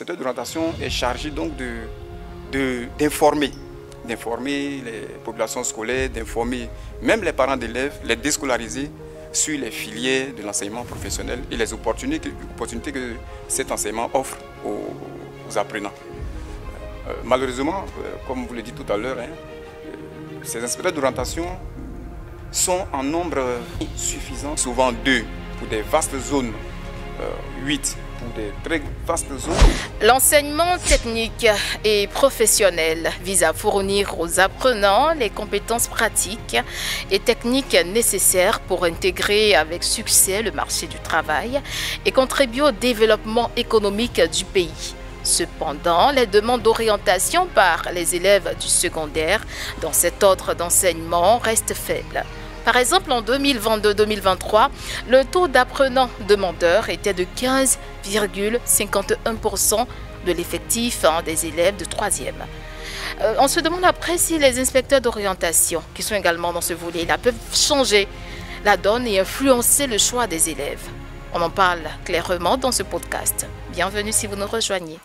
l'inspecteur d'orientation est chargé donc d'informer les populations scolaires, d'informer même les parents d'élèves, les déscolariser sur les filières de l'enseignement professionnel et les opportunités que cet enseignement offre aux apprenants. Malheureusement, comme vous le dites tout à l'heure, ces inspecteurs d'orientation sont en nombre suffisant, souvent 2 pour des vastes zones, 8 pour des très vastes zones. L'enseignement technique et professionnel vise à fournir aux apprenants les compétences pratiques et techniques nécessaires pour intégrer avec succès le marché du travail et contribuer au développement économique du pays. Cependant, les demandes d'orientation par les élèves du secondaire dans cet ordre d'enseignement restent faibles. Par exemple, en 2022-2023, le taux d'apprenants demandeurs était de 15,51% de l'effectif des élèves de 3e. On se demande après si les inspecteurs d'orientation, qui sont également dans ce volet-là, peuvent changer la donne et influencer le choix des élèves. On en parle clairement dans ce podcast. Bienvenue si vous nous rejoignez.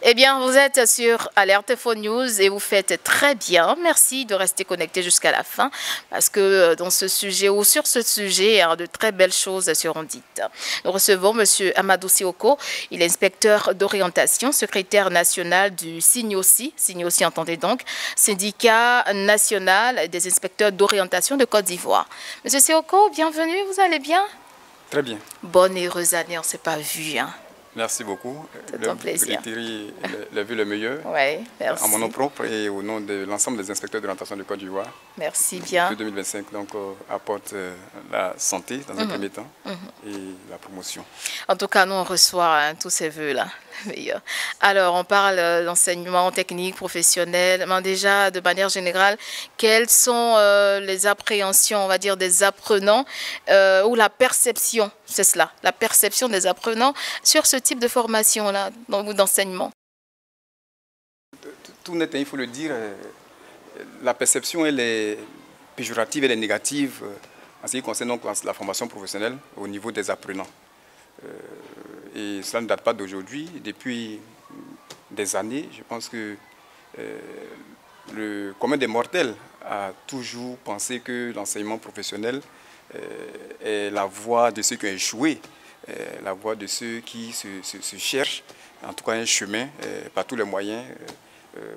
Eh bien, vous êtes sur Alerte Info News et vous faites très bien. Merci de rester connecté jusqu'à la fin parce que dans ce sujet ou sur ce sujet, de très belles choses seront dites. Nous recevons M. Amadou Sioko. Il est inspecteur d'orientation, secrétaire national du SIGNOSI. SIGNOSI, entendez donc, syndicat national des inspecteurs d'orientation de Côte d'Ivoire. M. Sioko, bienvenue, vous allez bien? Très bien. Bonne et heureuse année, on ne s'est pas vu, hein. Merci beaucoup. C'est un plaisir. Le vœu le meilleur. Oui, merci. En mon nom propre et au nom de l'ensemble des inspecteurs d'orientation de Côte d'Ivoire. Merci bien. 2025 donc, apporte la santé dans un premier temps et la promotion. En tout cas, nous, on reçoit tous ces vœux-là. Alors, on parle d'enseignement technique, professionnel. Mais déjà, de manière générale, quelles sont les appréhensions, on va dire, des apprenants ou la perception, c'est cela, la perception des apprenants sur ce type de formation-là, d'enseignement? Tout net, il faut le dire, la perception, elle est péjorative, elle est négative en ce qui concerne donc la formation professionnelle au niveau des apprenants. Et cela ne date pas d'aujourd'hui. Depuis des années, je pense que le commun des mortels a toujours pensé que l'enseignement professionnel est la voie de ceux qui ont échoué, la voie de ceux qui se cherchent, en tout cas un chemin par tous les moyens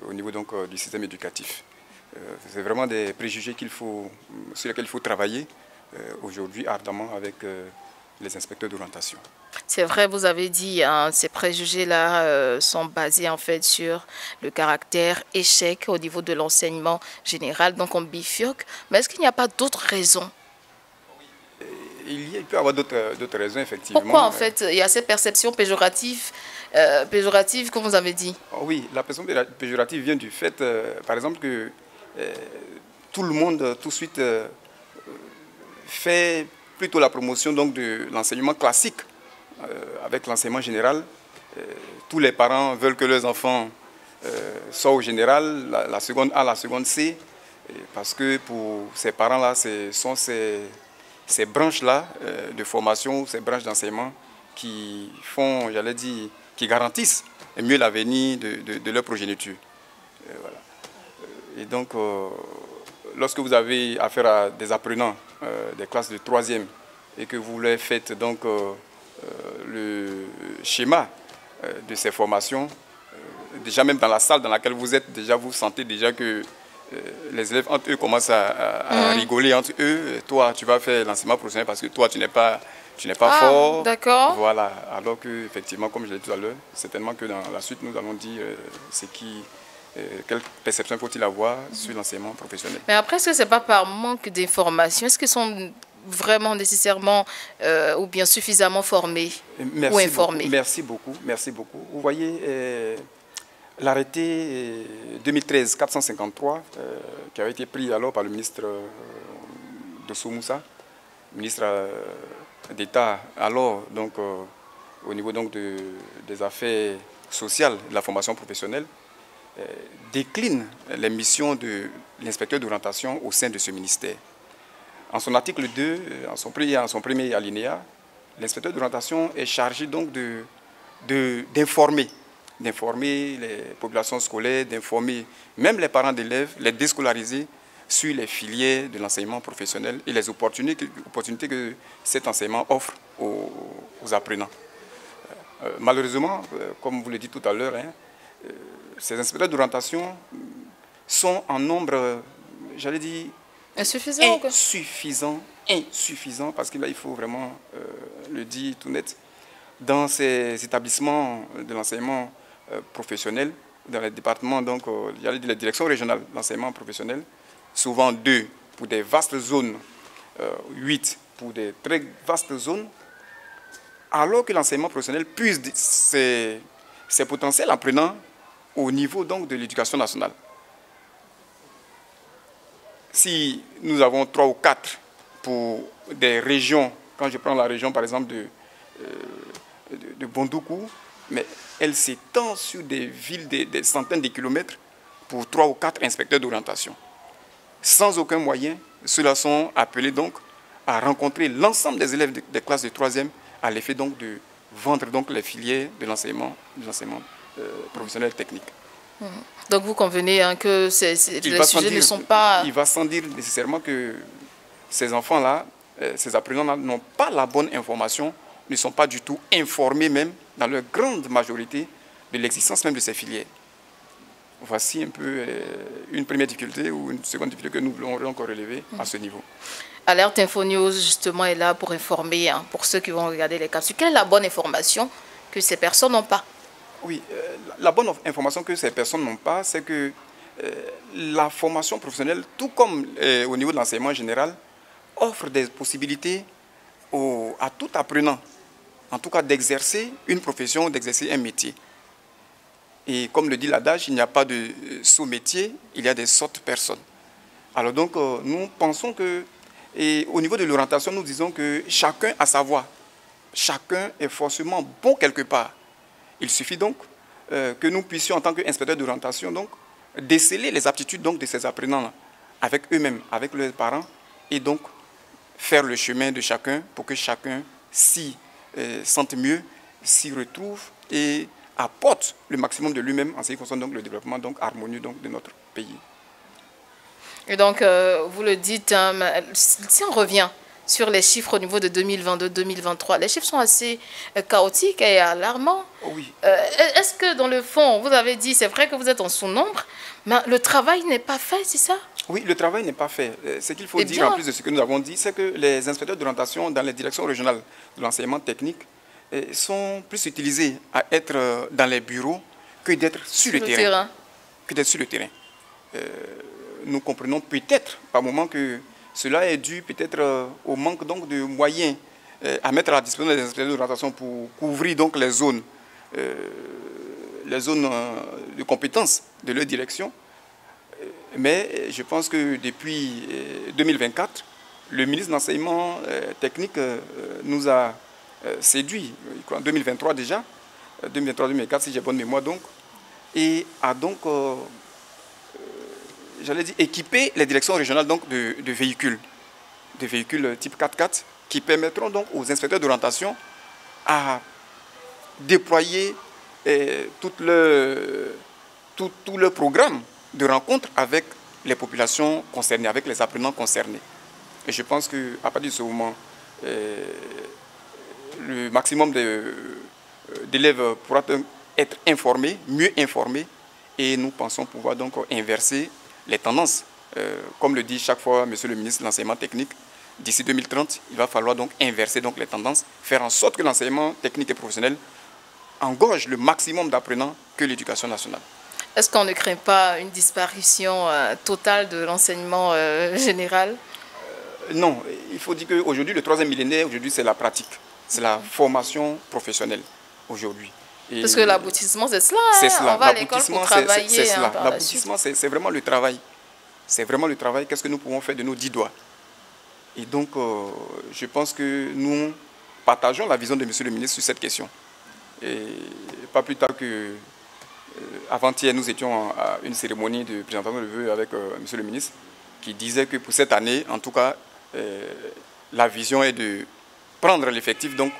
au niveau donc, du système éducatif. C'est vraiment des préjugés sur lesquels il faut travailler aujourd'hui ardemment avec les inspecteurs d'orientation. C'est vrai, vous avez dit, hein, ces préjugés-là sont basés en fait sur le caractère échec au niveau de l'enseignement général, donc on bifurque. Mais est-ce qu'il n'y a pas d'autres raisons? Il peut y avoir d'autres raisons, effectivement. Pourquoi en fait il y a cette perception péjorative, comme vous avez dit? Oui, la perception péjorative vient du fait, par exemple, que tout le monde tout de suite fait plutôt la promotion donc, de l'enseignement classique avec l'enseignement général. Tous les parents veulent que leurs enfants soient au général, la seconde A, la seconde C, parce que pour ces parents-là, ce sont ces branches-là de formation, ces branches d'enseignement qui font, j'allais dire, qui garantissent mieux l'avenir de leur progéniture. Voilà. Et donc, lorsque vous avez affaire à des apprenants des classes de 3e et que vous leur faites donc le schéma de ces formations, déjà même dans la salle dans laquelle vous êtes, déjà vous sentez déjà que les élèves entre eux commencent à rigoler entre eux. Toi, tu vas faire l'enseignement professionnel parce que toi, tu n'es pas fort. D'accord. Voilà. Alors que, effectivement, comme je l'ai dit tout à l'heure, certainement que dans la suite, nous allons dire quelle perception faut-il avoir sur l'enseignement professionnel. Mais après, est-ce que ce n'est pas par manque d'information? Est-ce qu'ils sont vraiment nécessairement ou bien suffisamment formés ou informés? Merci beaucoup. Vous voyez, L'arrêté 2013-453, qui avait été pris alors par le ministre Dosso Moussa, ministre d'État alors donc, au niveau donc, des affaires sociales, de la formation professionnelle, décline les missions de l'inspecteur d'orientation au sein de ce ministère. En son article 2, en son premier alinéa, l'inspecteur d'orientation est chargé donc d'informer les populations scolaires, d'informer même les parents d'élèves, les déscolariser sur les filières de l'enseignement professionnel et les opportunités que cet enseignement offre aux apprenants. Malheureusement, comme vous le dites tout à l'heure, ces inspecteurs d'orientation sont en nombre, j'allais dire, insuffisant, parce que là, il faut vraiment le dire tout net. Dans ces établissements de l'enseignement professionnel, dans les départements, donc, j'allais dire les directions régionales d'enseignement professionnel, souvent 2 pour des vastes zones, 8 pour des très vastes zones, alors que l'enseignement professionnel puise ses potentiels apprenants au niveau donc, de l'éducation nationale. Si nous avons 3 ou 4 pour des régions, quand je prends la région par exemple de Bondoukou, mais elle s'étend sur des villes des centaines de kilomètres pour 3 ou 4 inspecteurs d'orientation. Sans aucun moyen, ceux-là sont appelés donc à rencontrer l'ensemble des élèves des classes de 3e à l'effet donc de vendre donc les filières de l'enseignement professionnel technique. Donc vous convenez hein, que les sujets ne sont pas... Il va sans dire nécessairement que ces enfants-là, ces apprenants-là n'ont pas la bonne information, ne sont pas du tout informés même, dans leur grande majorité, de l'existence même de ces filières. Voici un peu une première difficulté ou une seconde difficulté que nous voulons encore relever à ce niveau. Alerte Info News, justement, est là pour informer, hein, pour ceux qui vont regarder les capsules. Quelle est la bonne information que ces personnes n'ont pas? Oui, la bonne information que ces personnes n'ont pas, c'est que la formation professionnelle, tout comme au niveau de l'enseignement général, offre des possibilités à tout apprenant, en tout cas d'exercer une profession, d'exercer un métier. Et comme le dit l'adage, il n'y a pas de sous-métier, il y a des sortes personnes. Alors donc, nous pensons que, et au niveau de l'orientation, nous disons que chacun a sa voie. Chacun est forcément bon quelque part. Il suffit donc que nous puissions, en tant qu'inspecteurs d'orientation, donc, déceler les aptitudes donc, de ces apprenants avec eux-mêmes, avec leurs parents, et donc faire le chemin de chacun pour que chacun s'y sente mieux, s'y retrouve et apporte le maximum de lui-même en ce qui concerne donc, le développement donc, harmonieux donc, de notre pays. Et donc, vous le dites, hein, si on revient sur les chiffres au niveau de 2022-2023, les chiffres sont assez chaotiques et alarmants. Oui. Est-ce que dans le fond, vous avez dit, c'est vrai que vous êtes en sous-nombre, mais le travail n'est pas fait, c'est ça? Oui, le travail n'est pas fait. Ce qu'il faut dire en plus de ce que nous avons dit, c'est que les inspecteurs d'orientation dans les directions régionales de l'enseignement technique sont plus utilisés à être dans les bureaux que d'être sur le terrain. Que d'être sur le terrain. Nous comprenons peut-être par moment que cela est dû peut-être au manque donc, de moyens à mettre à la disposition des inspecteurs d'orientation pour couvrir donc, les zones de compétences de leur direction. Mais je pense que depuis 2024, le ministre de l'enseignement technique nous a séduit, en 2023 déjà, 2023-2024 si j'ai bonne mémoire donc, et a donc, j'allais dire, équipé les directions régionales donc, de véhicules type 4x4 qui permettront donc aux inspecteurs d'orientation à déployer tout le programme de rencontres avec les populations concernées, avec les apprenants concernés. Et je pense qu'à partir de ce moment, le maximum d'élèves pourra être informés, mieux informés, et nous pensons pouvoir donc inverser les tendances. Comme le dit chaque fois Monsieur le ministre de l'enseignement technique, d'ici 2030, il va falloir donc inverser donc les tendances, faire en sorte que l'enseignement technique et professionnel engorge le maximum d'apprenants que l'éducation nationale. Est-ce qu'on ne craint pas une disparition totale de l'enseignement général? Non, il faut dire qu'aujourd'hui, le 3e millénaire, aujourd'hui, c'est la pratique. C'est la formation professionnelle aujourd'hui. Et parce que l'aboutissement, c'est cela. c'est cela. On va à l'école pour travailler. C'est cela. Par L'aboutissement, c'est vraiment le travail. C'est vraiment le travail. Qu'est-ce que nous pouvons faire de nos 10 doigts? Et donc, je pense que nous partageons la vision de M. le ministre sur cette question. Et pas plus tard que avant-hier, nous étions à une cérémonie de présentation de vœux avec M. le ministre qui disait que pour cette année, en tout cas, la vision est de prendre l'effectif donc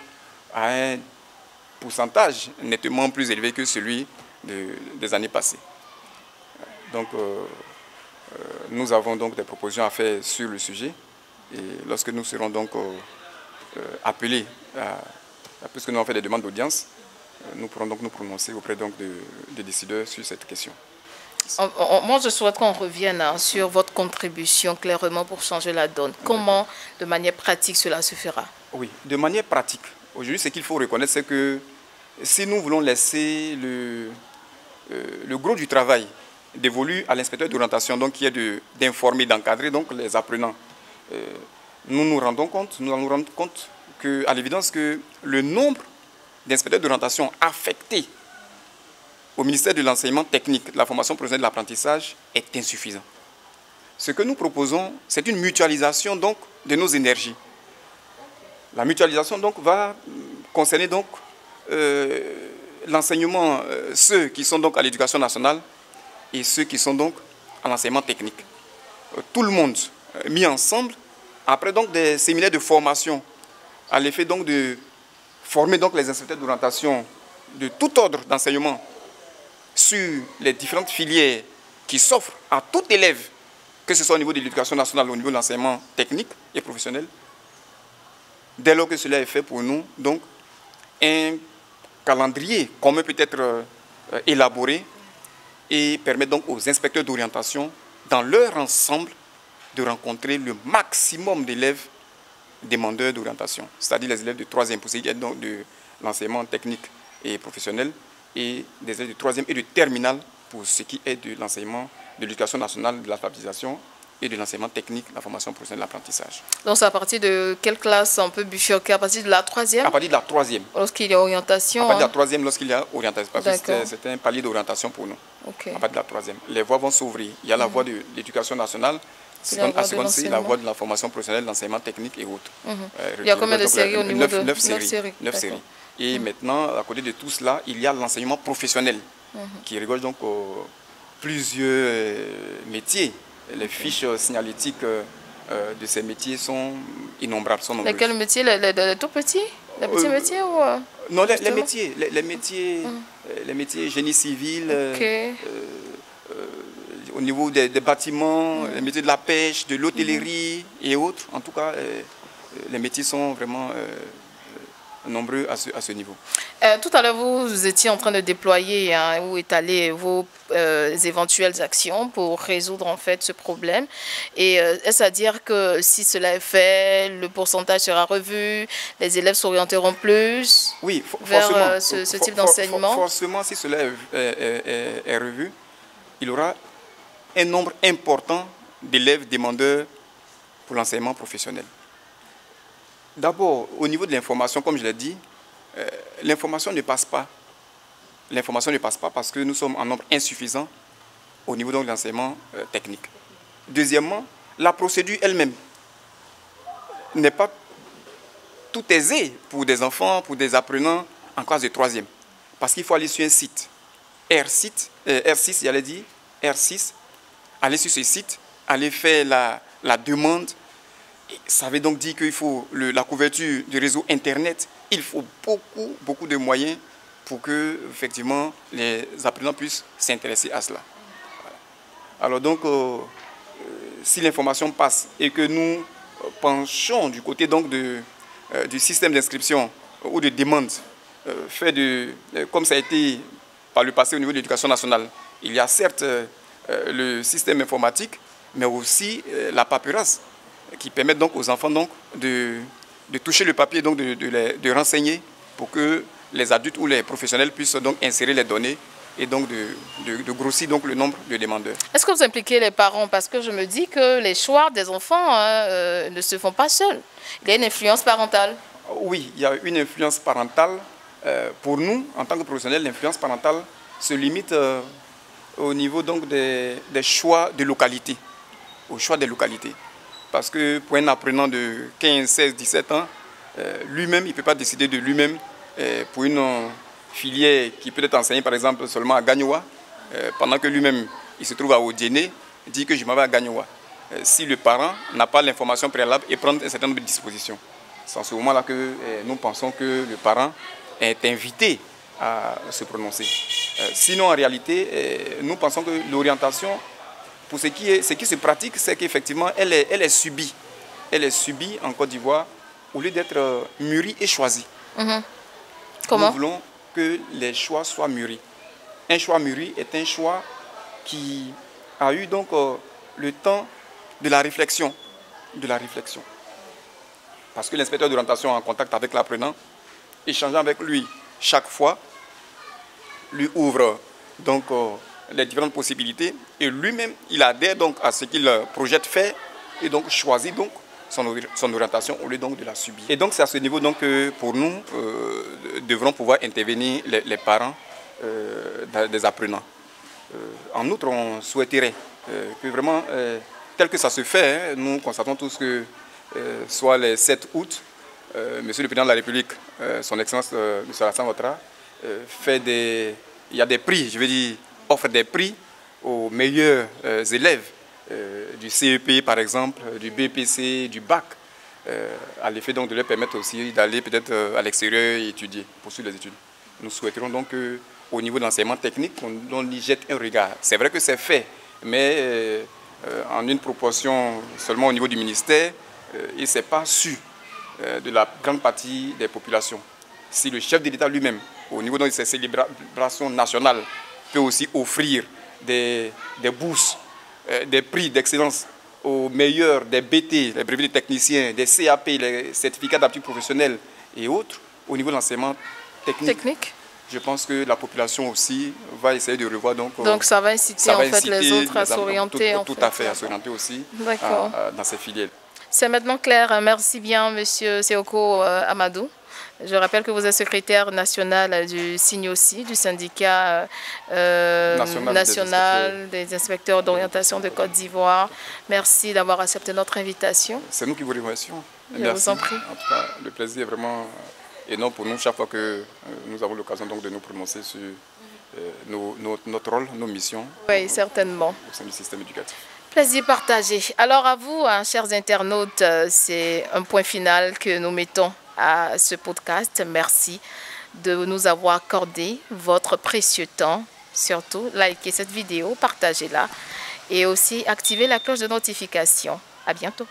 à un pourcentage nettement plus élevé que celui des années passées. Donc, nous avons donc des propositions à faire sur le sujet. Et lorsque nous serons donc appelés, puisque nous avons fait des demandes d'audience, nous pourrons donc nous prononcer auprès donc des décideurs sur cette question. Moi, je souhaite qu'on revienne sur votre contribution clairement pour changer la donne. Comment, de manière pratique, cela se fera? Oui, de manière pratique. Aujourd'hui, ce qu'il faut reconnaître, c'est que si nous voulons laisser le gros du travail dévolu à l'inspecteur d'orientation, donc qui est d'informer, d'encadrer donc les apprenants, nous allons nous rendre compte à l'évidence que le nombre d'inspecteurs d'orientation affectés au ministère de l'enseignement technique, de la formation professionnelle et de l'apprentissage est insuffisant. Ce que nous proposons, c'est une mutualisation donc de nos énergies. La mutualisation donc va concerner donc l'enseignement, ceux qui sont donc à l'éducation nationale et ceux qui sont donc à l'enseignement technique. Tout le monde mis ensemble, après donc des séminaires de formation, à l'effet donc de former donc les inspecteurs d'orientation de tout ordre d'enseignement sur les différentes filières qui s'offrent à tout élève, que ce soit au niveau de l'éducation nationale ou au niveau de l'enseignement technique et professionnel. Dès lors que cela est fait pour nous, donc un calendrier commun peut être élaboré et permettre donc aux inspecteurs d'orientation, dans leur ensemble, de rencontrer le maximum d'élèves demandeurs d'orientation, c'est-à-dire les élèves de 3e pour ce qui est donc de l'enseignement technique et professionnel, et des élèves de 3e et de terminale pour ce qui est de l'enseignement de l'éducation nationale, de l'alphabétisation et de l'enseignement technique, la formation professionnelle, l'apprentissage. Donc c'est à partir de quelle classe on peut bifurquer? À partir de la 3e? À partir de la 3e. Lorsqu'il y a orientation? À partir de la 3e, lorsqu'il y a orientation, parce que c'est un palier d'orientation pour nous. Okay. À partir de la 3e. Les voies vont s'ouvrir. Il y a la voie de l'éducation nationale, à seconde série, la voie de la formation professionnelle, l'enseignement technique et autres. Il y a combien de séries au niveau de 9 séries. 9 séries. Et maintenant, à côté de tout cela, il y a l'enseignement professionnel qui regorge donc plusieurs métiers. Les fiches signalétiques de ces métiers sont innombrables. Quels métiers? Les tout petits? Les petits métiers ou non, les métiers. Les métiers génie civil, au niveau des bâtiments, les métiers de la pêche, de l'hôtellerie et autres. En tout cas, les métiers sont vraiment nombreux à ce niveau. Tout à l'heure, vous étiez en train de déployer ou étaler vos éventuelles actions pour résoudre en fait ce problème. Et est-ce à dire que si cela est fait, le pourcentage sera revu, les élèves s'orienteront plus vers ce type d'enseignement? Forcément, si cela est revu, il y aura un nombre important d'élèves demandeurs pour l'enseignement professionnel. D'abord, au niveau de l'information, comme je l'ai dit, l'information ne passe pas. L'information ne passe pas parce que nous sommes en nombre insuffisant au niveau de l'enseignement technique. Deuxièmement, la procédure elle-même n'est pas tout aisée pour des enfants, pour des apprenants en classe de 3e. Parce qu'il faut aller sur un site, R6, j'allais dire, R6, aller sur ce site, aller faire la demande. Ça veut donc dire qu'il faut la couverture du réseau Internet. Il faut beaucoup de moyens pour que, effectivement, les apprenants puissent s'intéresser à cela. Voilà. Alors donc, si l'information passe et que nous penchons du côté donc du système d'inscription ou de demande, comme ça a été par le passé au niveau de l'éducation nationale, il y a certes le système informatique, mais aussi la paperasse, qui permettent donc aux enfants donc de toucher le papier, donc de renseigner pour que les adultes ou les professionnels puissent donc insérer les données et donc de grossir donc le nombre de demandeurs. Est-ce que vous impliquez les parents? Parce que je me dis que les choix des enfants ne se font pas seuls. Il y a une influence parentale. Oui, il y a une influence parentale, Pour nous, en tant que professionnels, l'influence parentale se limite au niveau donc des choix de localité, au choix des localités. Parce que pour un apprenant de 15, 16, 17 ans, lui-même, il ne peut pas décider de lui-même pour une filière qui peut être enseignée par exemple seulement à Gagnoa, pendant que lui-même, il se trouve à Odiené, dit que je m'en vais à Gagnoa. Si le parent n'a pas l'information préalable et prend un certain nombre de dispositions. C'est en ce moment-là que nous pensons que le parent est invité à se prononcer. Sinon, en réalité, nous pensons que l'orientation, pour ce qui se pratique, c'est qu'effectivement, elle est subie. Elle est subie en Côte d'Ivoire au lieu d'être mûrie et choisie. Comment? Nous voulons que les choix soient mûris. Un choix mûri est un choix qui a eu donc le temps de la réflexion. Parce que l'inspecteur d'orientation est en contact avec l'apprenant, échangeant avec lui chaque fois, lui ouvre donc les différentes possibilités et lui-même il adhère donc à ce qu'il projette faire et donc choisit donc son orientation au lieu donc de la subir. Et donc c'est à ce niveau donc que pour nous devront pouvoir intervenir les parents des apprenants. En outre, on souhaiterait que vraiment, tel que ça se fait, nous constatons tous que soit les 7 août, Monsieur le Président de la République, son Excellence M. Alassane Ouattara, il y a des prix, je veux dire, offre des prix aux meilleurs élèves du CEP par exemple, du BPC, du bac, à l'effet donc de leur permettre aussi d'aller peut-être à l'extérieur et étudier, poursuivre les études. Nous souhaiterons donc qu'au niveau de l'enseignement technique, on y jette un regard. C'est vrai que c'est fait, mais en une proportion seulement au niveau du ministère, il ne s'est pas su de la grande partie des populations. Si le chef de l'État lui-même, au niveau de ses célébrations nationales, peut aussi offrir des bourses, des prix d'excellence aux meilleurs des BT, les brevets de techniciens, des CAP, les certificats d'aptitude professionnelle et autres, au niveau de l'enseignement technique, je pense que la population aussi va essayer de revoir. Donc ça va inciter, en fait, les autres à s'orienter. Tout à fait, à s'orienter aussi dans ces filières. C'est maintenant clair. Merci bien, Monsieur Seoko Amadou. Je rappelle que vous êtes secrétaire national du SIGNOSI, du syndicat national des inspecteurs d'orientation de Côte d'Ivoire. Merci d'avoir accepté notre invitation. C'est nous qui vous remercions. Je vous en prie. En tout cas, le plaisir est vraiment énorme pour nous chaque fois que nous avons l'occasion de nous prononcer sur notre rôle, nos missions. Oui, certainement. Au sein du système éducatif. Plaisir partagé. Alors à vous, hein, chers internautes, c'est un point final que nous mettons à ce podcast. Merci de nous avoir accordé votre précieux temps. Surtout, likez cette vidéo, partagez-la et aussi activez la cloche de notification. À bientôt.